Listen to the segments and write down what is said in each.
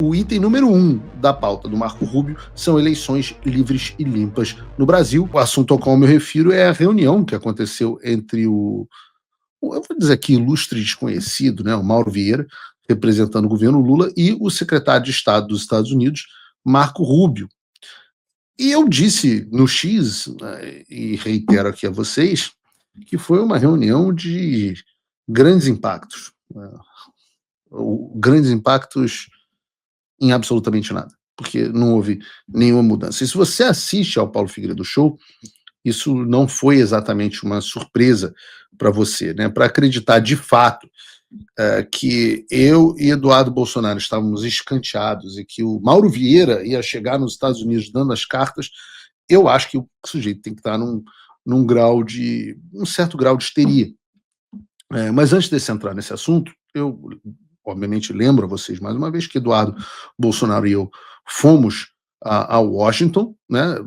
o item número 1 da pauta do Marco Rubio são eleições livres e limpas no Brasil. O assunto ao qual eu me refiro é a reunião que aconteceu entre eu vou dizer aqui, ilustre desconhecido, né, o Mauro Vieira, representando o governo Lula, e o secretário de Estado dos Estados Unidos, Marco Rubio. E eu disse no X, né, e reitero aqui a vocês, que foi uma reunião de grandes impactos. Né, grandes impactos em absolutamente nada, porque não houve nenhuma mudança. E se você assiste ao Paulo Figueiredo Show, isso não foi exatamente uma surpresa para você, né? Para acreditar de fato que eu e Eduardo Bolsonaro estávamos escanteados e que o Mauro Vieira ia chegar nos Estados Unidos dando as cartas, eu acho que o sujeito tem que estar um certo grau de histeria. Mas antes de entrar nesse assunto, eu obviamente lembro a vocês mais uma vez que Eduardo Bolsonaro e eu fomos a Washington, né,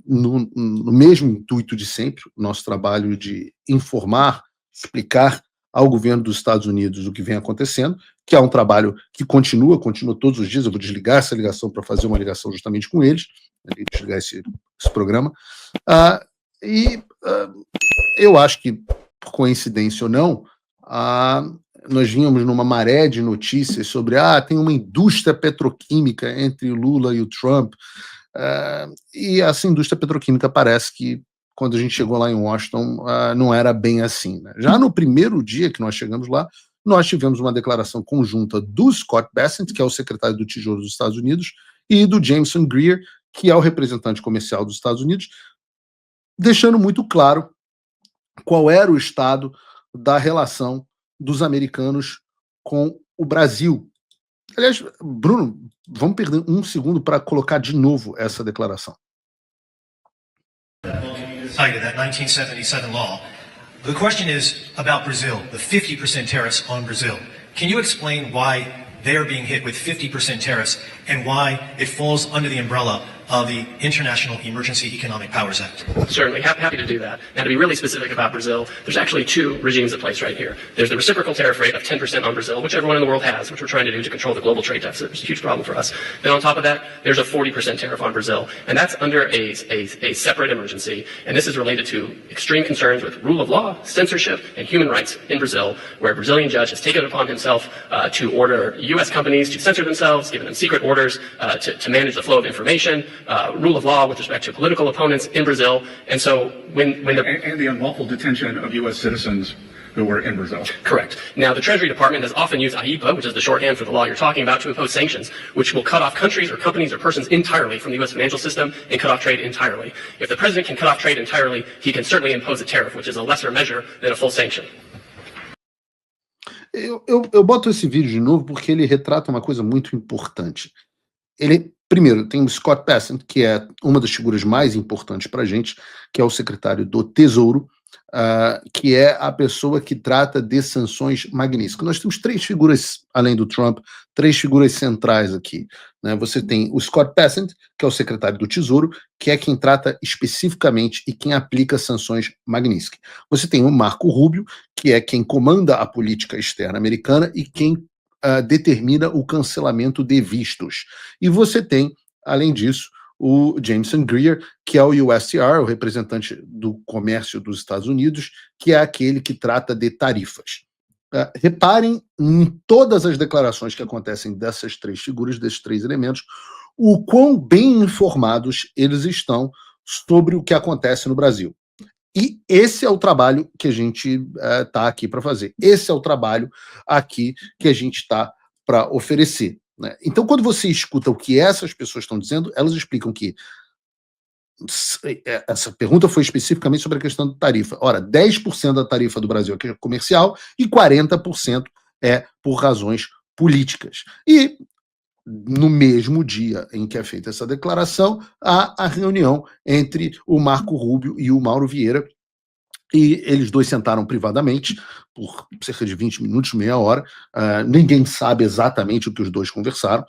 no mesmo intuito de sempre, o nosso trabalho de informar, explicar ao governo dos Estados Unidos o que vem acontecendo, que é um trabalho que continua todos os dias. Eu vou desligar essa ligação para fazer uma ligação justamente com eles, desligar esse programa. Eu acho que, por coincidência ou não, nós vínhamos numa maré de notícias sobre tem uma indústria petroquímica entre o Lula e o Trump, e essa indústria petroquímica parece que, quando a gente chegou lá em Washington, não era bem assim, né? Já no primeiro dia que nós chegamos lá, nós tivemos uma declaração conjunta do Scott Bessent, que é o secretário do Tesouro dos Estados Unidos, e do Jameson Greer, que é o representante comercial dos Estados Unidos, deixando muito claro qual era o estado da relação dos americanos com o Brasil. Aliás, Bruno, vamos perder um segundo para colocar de novo essa declaração. Cited that 1977 law. The question is about Brazil, the 50% tariffs on Brazil. Can you explain why they're being hit with 50% tariffs and why it falls under the umbrella of the International Emergency Economic Powers Act? Certainly, happy to do that. Now, to be really specific about Brazil, there's actually two regimes in place right here. There's the reciprocal tariff rate of 10% on Brazil, which everyone in the world has, which we're trying to do to control the global trade deficit. It's a huge problem for us. Then on top of that, there's a 40% tariff on Brazil, and that's under a separate emergency, and this is related to extreme concerns with rule of law, censorship, and human rights in Brazil, where a Brazilian judge has taken it upon himself to order U.S. companies to censor themselves, giving them secret orders to manage the flow of information, rule of law with respect to political opponents in Brazil. And so when the unlawful detention of U.S. citizens who were in Brazil. Correct. Now, the Treasury Department has often used AIPA, which is the shorthand for the law you're talking about, to impose sanctions, which will cut off countries or companies or persons entirely from the U.S. financial system and cut off trade entirely. If the president can cut off trade entirely, he can certainly impose a tariff, which is a lesser measure than a full sanction. Eu boto esse vídeo de novo porque ele retrata uma coisa muito importante. Primeiro, tem o Scott Bessent, que é uma das figuras mais importantes para a gente, que é o secretário do Tesouro, que é a pessoa que trata de sanções Magnitsky. Nós temos três figuras, além do Trump, três figuras centrais aqui, né? Você tem o Scott Bessent, que é o secretário do Tesouro, que é quem trata especificamente e quem aplica sanções Magnitsky. Você tem o Marco Rubio, que é quem comanda a política externa americana e quem determina o cancelamento de vistos. E você tem, além disso, o Jameson Greer, que é o USTR, o representante do comércio dos Estados Unidos, que é aquele que trata de tarifas. Reparem em todas as declarações que acontecem dessas três figuras, desses três elementos, o quão bem informados eles estão sobre o que acontece no Brasil. E esse é o trabalho que a gente está aqui para fazer. Esse é o trabalho aqui que a gente está para oferecer, né? Então, quando você escuta o que essas pessoas estão dizendo, elas explicam que essa pergunta foi especificamente sobre a questão da tarifa. Ora, 10% da tarifa do Brasil é comercial e 40% é por razões políticas. E no mesmo dia em que é feita essa declaração, há a reunião entre o Marco Rubio e o Mauro Vieira, e eles dois sentaram privadamente por cerca de 20 minutos, meia hora. Ninguém sabe exatamente o que os dois conversaram.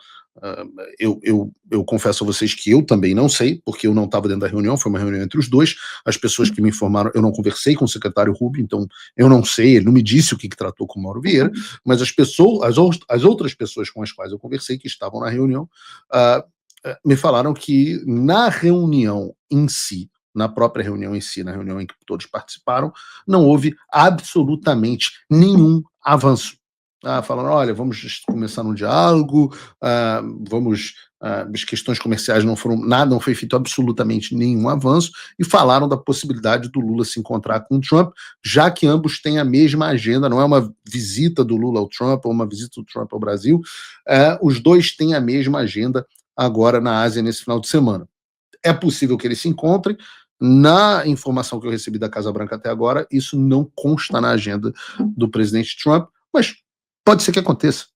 Eu confesso a vocês que eu também não sei, porque eu não estava dentro da reunião, foi uma reunião entre os dois. As pessoas que me informaram, eu não conversei com o secretário Rubio, então eu não sei, ele não me disse o que tratou com o Mauro Vieira, mas as outras pessoas com as quais eu conversei, que estavam na reunião, me falaram que na reunião em si, na própria reunião em si, na reunião em que todos participaram, não houve absolutamente nenhum avanço. Falando, olha, vamos começar um diálogo, as questões comerciais não foram nada, não foi feito absolutamente nenhum avanço, e falaram da possibilidade do Lula se encontrar com o Trump, já que ambos têm a mesma agenda, não é uma visita do Lula ao Trump ou uma visita do Trump ao Brasil, os dois têm a mesma agenda agora na Ásia nesse final de semana. É possível que eles se encontrem. Na informação que eu recebi da Casa Branca até agora, isso não consta na agenda do presidente Trump, mas pode ser que aconteça.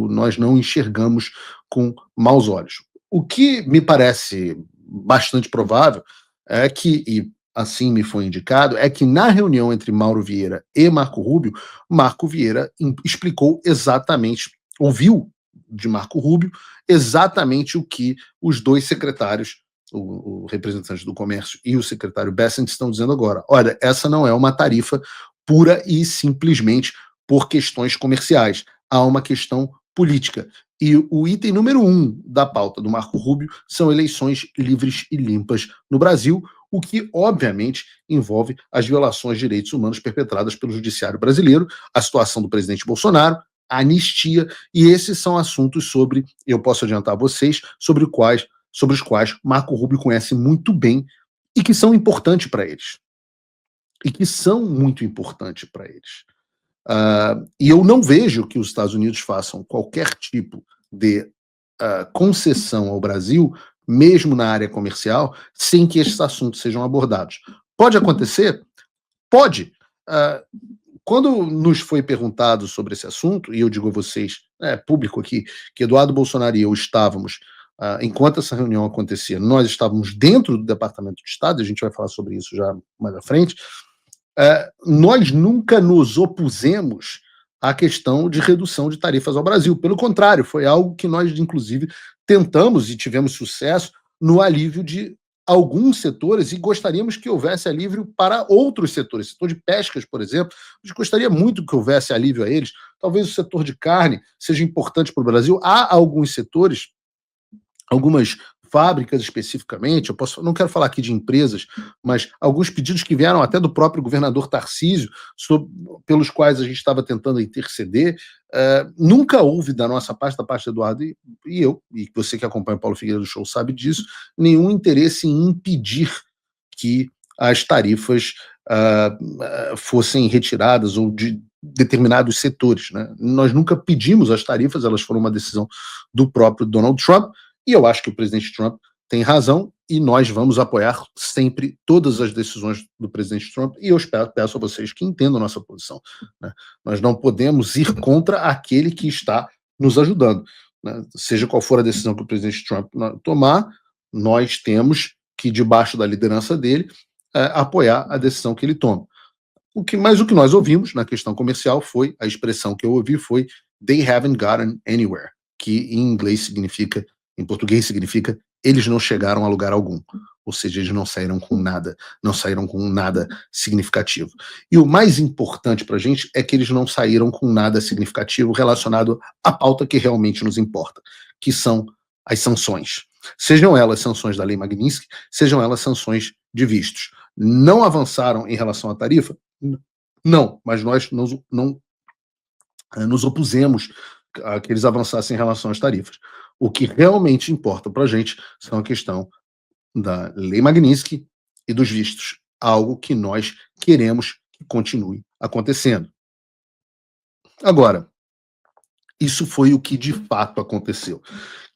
Nós não enxergamos com maus olhos. O que me parece bastante provável é que, e assim me foi indicado, é que na reunião entre Mauro Vieira e Marco Rubio, Marco Vieira explicou exatamente, ouviu de Marco Rubio exatamente o que os dois secretários, o representante do comércio e o secretário Bessent, estão dizendo agora. Olha, essa não é uma tarifa pura e simplesmente por questões comerciais. Há uma questão política. E o item número 1 da pauta do Marco Rubio são eleições livres e limpas no Brasil, o que, obviamente, envolve as violações de direitos humanos perpetradas pelo judiciário brasileiro, a situação do presidente Bolsonaro, a anistia, e esses são assuntos eu posso adiantar a vocês, sobre os quais Marco Rubio conhece muito bem e que são importantes para eles. E que são muito importantes para eles. E eu não vejo que os Estados Unidos façam qualquer tipo de concessão ao Brasil, mesmo na área comercial, sem que esses assuntos sejam abordados. Pode acontecer? Pode. Quando nos foi perguntado sobre esse assunto, e eu digo a vocês, público aqui, que Eduardo Bolsonaro e eu estávamos, enquanto essa reunião acontecia, nós estávamos dentro do Departamento de Estado, a gente vai falar sobre isso já mais à frente, nós nunca nos opusemos à questão de redução de tarifas ao Brasil. Pelo contrário, foi algo que nós, inclusive, tentamos e tivemos sucesso no alívio de alguns setores e gostaríamos que houvesse alívio para outros setores. Setor de pescas, por exemplo, a gente gostaria muito que houvesse alívio a eles. Talvez o setor de carne seja importante para o Brasil. Há alguns setores, algumas fábricas especificamente, não quero falar aqui de empresas, mas alguns pedidos que vieram até do próprio governador Tarcísio, pelos quais a gente estava tentando interceder, nunca houve da nossa parte, da parte do Eduardo e eu, e você que acompanha o Paulo Figueiredo do Show sabe disso, nenhum interesse em impedir que as tarifas fossem retiradas ou de determinados setores, né? Nós nunca pedimos as tarifas, elas foram uma decisão do próprio Donald Trump, e eu acho que o presidente Trump tem razão e nós vamos apoiar sempre todas as decisões do presidente Trump e eu peço a vocês que entendam a nossa posição, né? Nós não podemos ir contra aquele que está nos ajudando, né? Seja qual for a decisão que o presidente Trump tomar, nós temos que, debaixo da liderança dele, apoiar a decisão que ele toma. Mas o que nós ouvimos na questão comercial foi, a expressão que eu ouvi foi "they haven't gotten anywhere", que em português significa eles não chegaram a lugar algum, ou seja, eles não saíram com nada significativo. E o mais importante para a gente é que eles não saíram com nada significativo relacionado à pauta que realmente nos importa, que são as sanções. Sejam elas sanções da Lei Magnitsky, sejam elas sanções de vistos. Não avançaram em relação à tarifa? Não, mas nós não nos opusemos a que eles avançassem em relação às tarifas. O que realmente importa para a gente são a questão da Lei Magnitsky e dos vistos, algo que nós queremos que continue acontecendo. Agora, isso foi o que de fato aconteceu.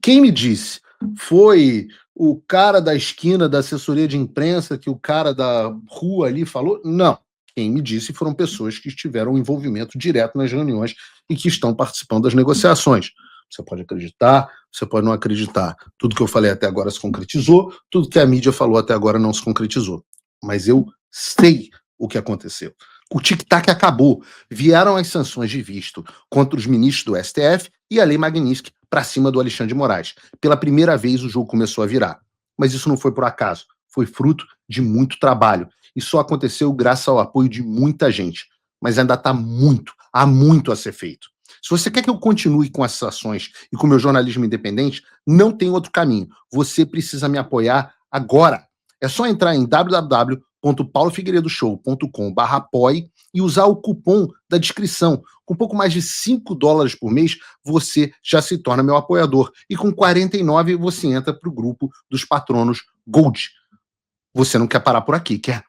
Quem me disse foi o cara da esquina da assessoria de imprensa que o cara da rua ali falou? Não. Quem me disse foram pessoas que tiveram um envolvimento direto nas reuniões e que estão participando das negociações. Você pode acreditar, você pode não acreditar. Tudo que eu falei até agora se concretizou, tudo que a mídia falou até agora não se concretizou. Mas eu sei o que aconteceu. O tic-tac acabou. Vieram as sanções de visto contra os ministros do STF e a Lei Magnitsky para cima do Alexandre de Moraes. Pela primeira vez o jogo começou a virar. Mas isso não foi por acaso. Foi fruto de muito trabalho. E só aconteceu graças ao apoio de muita gente. Mas ainda há muito a ser feito. Se você quer que eu continue com essas ações e com o meu jornalismo independente, não tem outro caminho. Você precisa me apoiar agora. É só entrar em www.paulofigueiredoshow.com/apoie e usar o cupom da descrição. Com pouco mais de $5 por mês, você já se torna meu apoiador. E com 49 você entra para o grupo dos patronos Gold. Você não quer parar por aqui, quer?